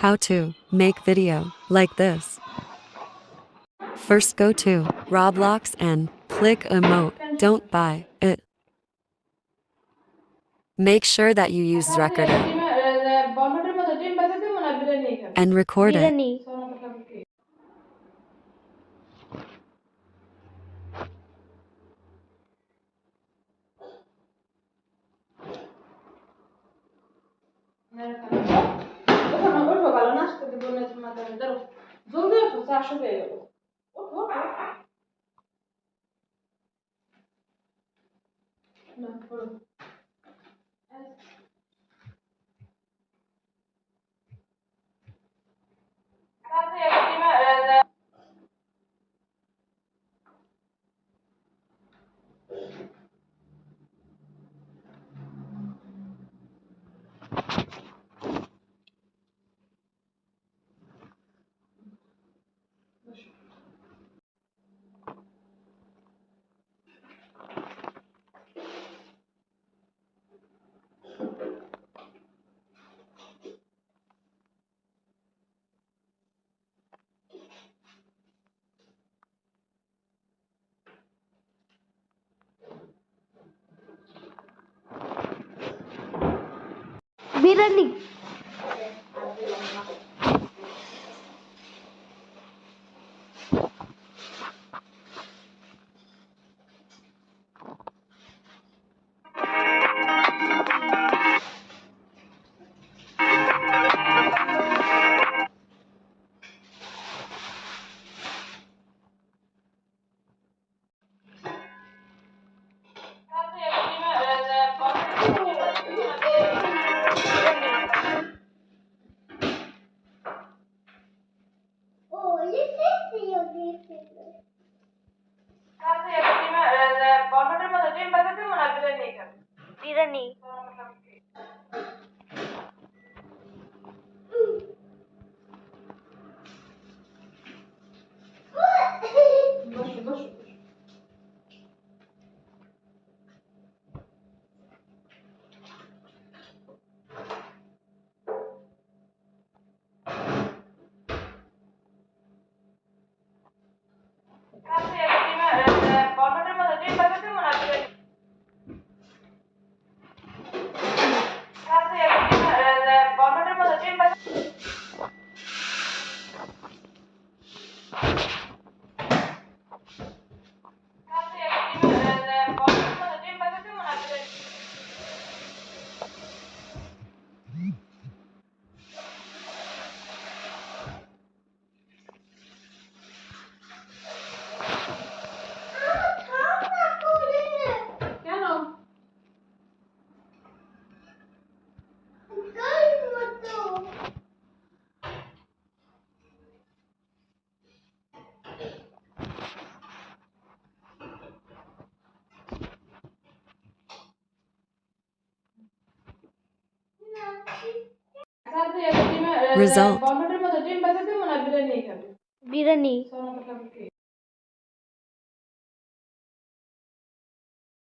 How to make video like this. First go to Roblox and click emote. Don't buy it. Make sure that you use recorder and record it. Biryani ওঠো ভালো নাচতে দিব না তোমার ধরো জলদি ওঠো 400 হয়ে গেল ওঠো না করো বিরিয়ানি বিরিয়ানি বসো বসো কেন Result. বন্ধুদের মধ্যে ডিম বাজা দেবো না বিরিয়ানি খাবে বিরিয়ানি